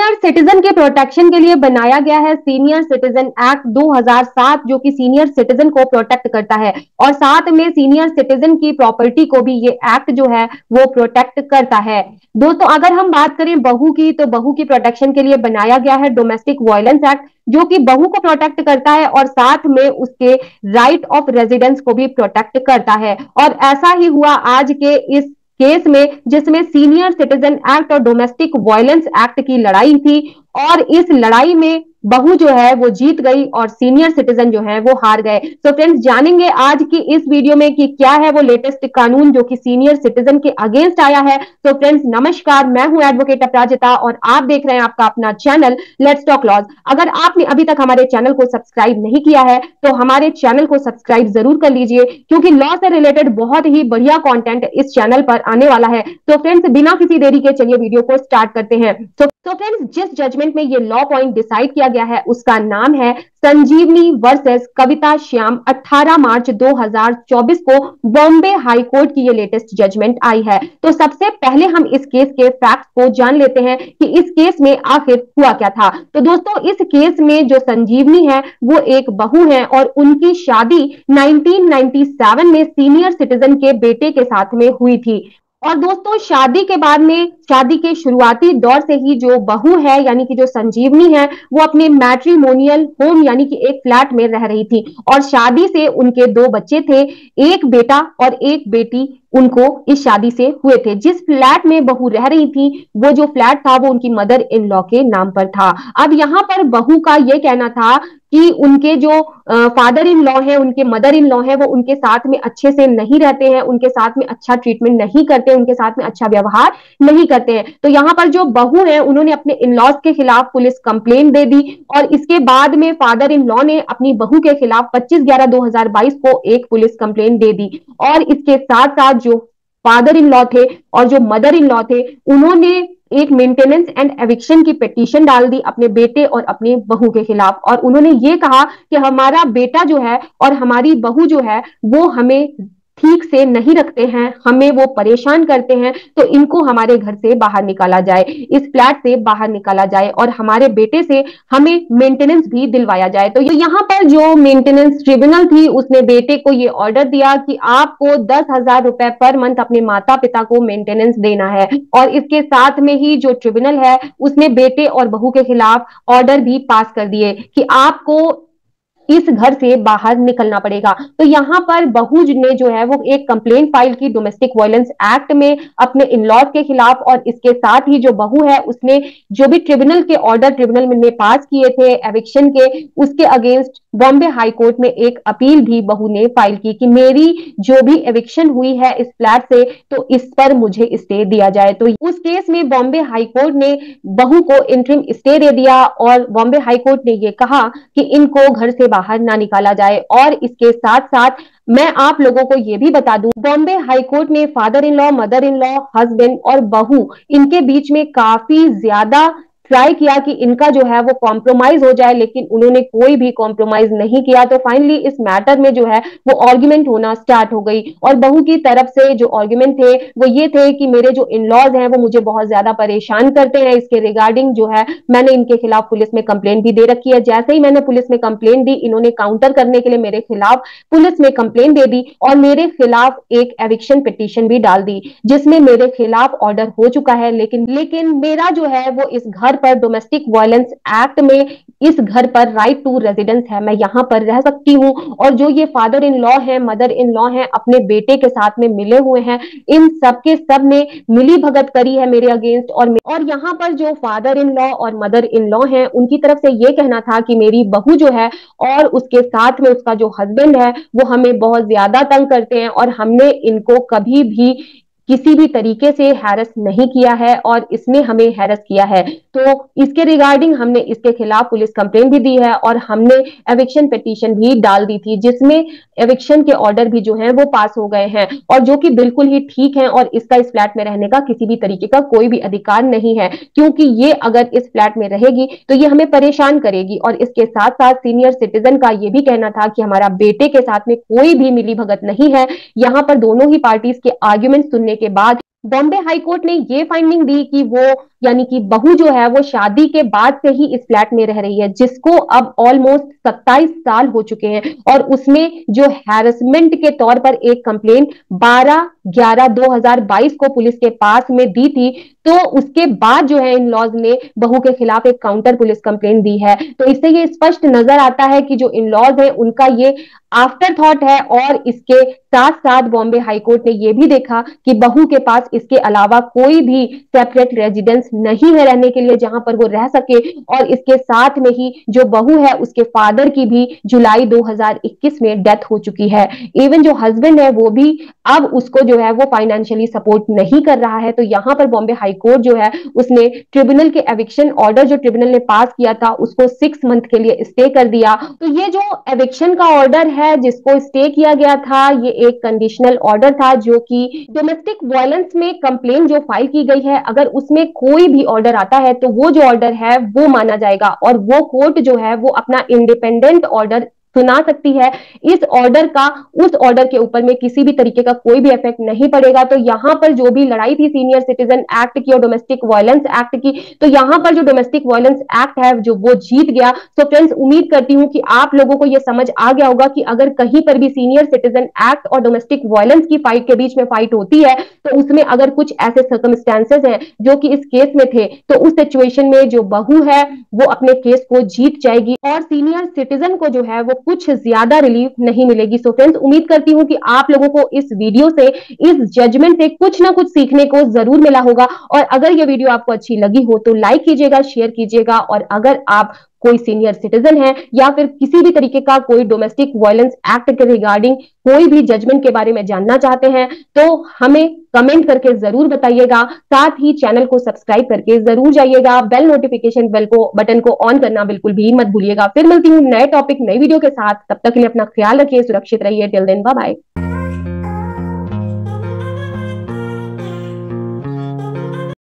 Senior citizen के protection के लिए बनाया गया है सीनियर सिटीजन एक्ट 2007, जो कि सीनियर सिटीजन को प्रोटेक्ट करता है और साथ में सीनियर सिटीजन की प्रॉपर्टी को भी ये एक्ट जो है वो प्रोटेक्ट करता है। दोस्तों, अगर हम बात करें बहू की, तो बहू की प्रोटेक्शन के लिए बनाया गया है डोमेस्टिक वायलेंस एक्ट, जो कि बहू को प्रोटेक्ट करता है और साथ में उसके राइट ऑफ रेजिडेंस को भी प्रोटेक्ट करता है। और ऐसा ही हुआ आज के इस केस में, जिसमें सीनियर सिटीजन एक्ट और डोमेस्टिक वायलेंस एक्ट की लड़ाई थी और इस लड़ाई में बहू जो है वो जीत गई और सीनियर सिटीजन जो है वो हार गए। तो फ्रेंड्स, जानेंगे आज की इस वीडियो में कि क्या है वो लेटेस्ट कानून जो कि सीनियर सिटीजन के अगेंस्ट आया है। तो फ्रेंड्स नमस्कार, मैं हूं एडवोकेट अपराजिता और आप देख रहे हैं आपका अपना चैनल लेट्स टॉक लॉज। अगर आपने अभी तक हमारे चैनल को सब्सक्राइब नहीं किया है तो हमारे चैनल को सब्सक्राइब जरूर कर लीजिए, क्योंकि लॉ से रिलेटेड बहुत ही बढ़िया कंटेंट इस चैनल पर आने वाला है। तो फ्रेंड्स, बिना किसी देरी के चलिए वीडियो को स्टार्ट करते हैं। तो फ्रेंड्स, जिस जजमेंट में ये लॉ पॉइंट डिसाइड किया गया है उसका नाम है संजीवनी वर्सेस कविता श्याम। 18 मार्च 2024 को बॉम्बे हाई कोर्ट की ये लेटेस्ट जजमेंट आई है। तो सबसे पहले हम इस केस के फैक्ट्स को जान लेते हैं कि इस केस में आखिर हुआ क्या था। तो दोस्तों, इस केस में जो संजीवनी है वो एक बहू है और उनकी शादी 1997 में सीनियर सिटीजन के बेटे के साथ में हुई थी। और दोस्तों, शादी के बाद में, शादी के शुरुआती दौर से ही जो बहू है यानी कि जो संजीवनी है वो अपने मैट्रिमोनियल होम यानी कि एक फ्लैट में रह रही थी और शादी से उनके 2 बच्चे थे, एक बेटा और एक बेटी उनको इस शादी से हुए थे। जिस फ्लैट में बहू रह रही थी वो जो फ्लैट था वो उनकी मदर इन लॉ के नाम पर था। अब यहाँ पर बहू का यह कहना था कि उनके जो फादर इन लॉ है, उनके मदर इन लॉ है, वो उनके साथ में अच्छे से नहीं रहते हैं, उनके साथ में अच्छा ट्रीटमेंट नहीं करते, उनके साथ में अच्छा व्यवहार नहीं करते हैं। तो यहाँ पर जो बहू है उन्होंने अपने इन लॉज के खिलाफ पुलिस कंप्लेंट दे दी और इसके बाद में फादर इन लॉ ने अपनी बहू के खिलाफ 25/11/2022 को एक पुलिस कंप्लेंट दे दी। और इसके साथ साथ जो फादर इन लॉ थे और जो मदर इन लॉ थे उन्होंने एक मेंटेनेंस एंड एविक्शन की पिटीशन डाल दी अपने बेटे और अपनी बहू के खिलाफ। और उन्होंने ये कहा कि हमारा बेटा जो है और हमारी बहू जो है वो हमें ठीक से नहीं रखते हैं, हमें वो परेशान करते हैं, तो इनको हमारे घर से बाहर निकाला जाए, इस फ्लैट से बाहर निकाला जाए और हमारे बेटे से हमें मेंटेनेंस भी दिलवाया जाए। तो यहाँ पर जो मेंटेनेंस ट्रिब्यूनल थी उसने बेटे को ये ऑर्डर दिया कि आपको 10,000 रुपए पर मंथ अपने माता पिता को मेंटेनेंस देना है। और इसके साथ में ही जो ट्रिब्यूनल है उसने बेटे और बहू के खिलाफ ऑर्डर भी पास कर दिए कि आपको इस घर से बाहर निकलना पड़ेगा। तो यहाँ पर बहू ने जो है वो एक कंप्लेंट फाइल की डोमेस्टिक वायलेंस एक्ट में अपने इन-लॉज के खिलाफ। और इसके साथ ही जो बहू है उसने जो भी ट्रिब्यूनल के ऑर्डर ट्रिब्यूनल ने पास किए थे एविक्शन के, उसके अगेंस्ट बॉम्बे हाई कोर्ट में एक अपील भी बहू ने फाइल की कि मेरी जो भी एविक्शन हुई है इस फ्लैट से तो इस पर मुझे स्टे दिया जाए। तो उस केस में बॉम्बे हाई कोर्ट ने बहू को इंटरिम स्टे दे दिया और बॉम्बे हाई कोर्ट ने यह कहा कि इनको घर से बाहर ना निकाला जाए। और इसके साथ साथ मैं आप लोगों को यह भी बता दूं, बॉम्बे हाई कोर्ट ने father in law, mother in law, husband और बहू इनके बीच में काफी ज्यादा ट्राई किया कि इनका जो है वो कॉम्प्रोमाइज हो जाए, लेकिन उन्होंने कोई भी कॉम्प्रोमाइज नहीं किया। तो फाइनली इस मैटर में जो है वो आर्ग्यूमेंट होना स्टार्ट हो गई और बहू की तरफ से जो आर्ग्यूमेंट थे वो ये थे कि मेरे जो इन लॉज हैं वो मुझे बहुत ज्यादा परेशान करते हैं, इसके रिगार्डिंग जो है मैंने इनके खिलाफ पुलिस में कंप्लेंट भी दे रखी है। जैसे ही मैंने पुलिस में कंप्लेंट दी, इन्होंने काउंटर करने के लिए मेरे खिलाफ पुलिस में कंप्लेंट दे दी और मेरे खिलाफ एक एविक्शन पिटीशन भी डाल दी जिसमें मेरे खिलाफ ऑर्डर हो चुका है। लेकिन मेरा जो है वो इस घर पर डोमेस्टिक वायलेंस एक्ट में इस घर पर राइट टू रेजिडेंस है, मैं यहां पर रह सकती हूं। और जो ये फादर इन लॉ है, मदर इन लॉ है, अपने बेटे के साथ में मिले हुए हैं, इन सब के सब ने मिली भगत करी है मेरे अगेंस्ट। और यहां पर जो फादर इन लॉ और मदर इन लॉ है उनकी तरफ से ये कहना था कि मेरी बहू जो है और उसके साथ में उसका जो हस्बैंड है वो हमें बहुत ज्यादा तंग करते हैं और हमने इनको कभी भी किसी भी तरीके से हैरस नहीं किया है और इसने हमें हैरस किया है। तो इसके रिगार्डिंग हमने इसके खिलाफ पुलिस कंप्लेंट भी दी है और हमने एविक्शन पिटीशन भी डाल दी थी जिसमें एविक्शन के ऑर्डर भी जो हैं वो पास हो गए हैं और जो कि बिल्कुल ही ठीक है। और इसका इस फ्लैट में रहने का किसी भी तरीके का कोई भी अधिकार नहीं है, क्योंकि ये अगर इस फ्लैट में रहेगी तो ये हमें परेशान करेगी। और इसके साथ साथ सीनियर सिटीजन का ये भी कहना था कि हमारा बेटे के साथ में कोई भी मिली भगत नहीं है। यहाँ पर दोनों ही पार्टीज के आर्ग्यूमेंट सुनने के बाद बॉम्बे हाई कोर्ट ने ये फाइंडिंग दी कि वो यानी कि बहू जो है वो शादी के बाद से ही इस फ्लैट में रह रही है, जिसको अब ऑलमोस्ट 27 साल हो चुके हैं, और उसमें जो हैरेसमेंट के तौर पर एक कंप्लेन 12/11/2022 को पुलिस के पास में दी थी। तो उसके बाद जो है इन लॉज ने बहू के खिलाफ एक काउंटर पुलिस कंप्लेन दी है। तो इससे ये स्पष्ट नजर आता है कि जो इन लॉज है उनका ये आफ्टर थॉट है, और इसके साथ साथ बॉम्बे हाईकोर्ट ने यह भी देखा कि बहू के पास इसके अलावा कोई भी सेपरेट रेजिडेंस नहीं है रहने के लिए जहां पर वो रह सके, और इसके साथ में ही जो बहू है उसके फादर की भी जुलाई 2021 में डेथ हो चुकी है। इवन जो हस्बैंड है वो भी अब उसको जो है वो फाइनेंशियली सपोर्ट नहीं कर रहा है। तो यहां पर बॉम्बे हाईकोर्ट जो है उसने ट्रिब्यूनल के एविक्शन ऑर्डर जो ट्रिब्यूनल ने पास किया था उसको 6 मंथ के लिए स्टे कर दिया। तो ये जो एविक्शन का ऑर्डर है जिसको स्टे किया गया था, ये एक कंडीशनल ऑर्डर था जो कि डोमेस्टिक वायलेंस में कंप्लेन जो फाइल की गई है, अगर उसमें कोई भी ऑर्डर आता है तो वो जो ऑर्डर है वो माना जाएगा, और वो कोर्ट जो है वो अपना इंडिपेंडेंट ऑर्डर सुना सकती है। इस ऑर्डर का उस ऑर्डर के ऊपर में किसी भी तरीके का कोई भी इफेक्ट नहीं पड़ेगा। तो यहां पर जो भी लड़ाई थी सीनियर सिटीजन एक्ट की और डोमेस्टिक वायलेंस एक्ट की, तो यहां पर जो डोमेस्टिक वायलेंस एक्ट है जो वो जीत गया। तो फ्रेंड्स, उम्मीद करती हूं कि आप लोगों को यह समझ आ गया होगा कि अगर कहीं पर भी सीनियर सिटीजन एक्ट और डोमेस्टिक वायलेंस की फाइट के बीच में फाइट होती है, तो उसमें अगर कुछ ऐसे सर्कमस्टेंसेस हैं जो कि इस केस में थे, तो उस सिचुएशन में जो बहू है वो अपने केस को जीत जाएगी और सीनियर सिटीजन को जो है वो कुछ ज्यादा रिलीफ नहीं मिलेगी। सो फ्रेंड्स, उम्मीद करती हूं कि आप लोगों को इस वीडियो से, इस जजमेंट से कुछ ना कुछ सीखने को जरूर मिला होगा। और अगर ये वीडियो आपको अच्छी लगी हो तो लाइक कीजिएगा, शेयर कीजिएगा, और अगर आप कोई सीनियर सिटीजन है या फिर किसी भी तरीके का कोई डोमेस्टिक वायलेंस एक्ट के रिगार्डिंग कोई भी जजमेंट के बारे में जानना चाहते हैं तो हमें कमेंट करके जरूर बताइएगा। साथ ही चैनल को सब्सक्राइब करके जरूर जाइएगा, बेल नोटिफिकेशन बेल को बटन को ऑन करना बिल्कुल भी मत भूलिएगा। फिर मिलती हूँ नए टॉपिक नई वीडियो के साथ, तब तक के लिए अपना ख्याल रखिए, सुरक्षित रहिए। Till then bye bye.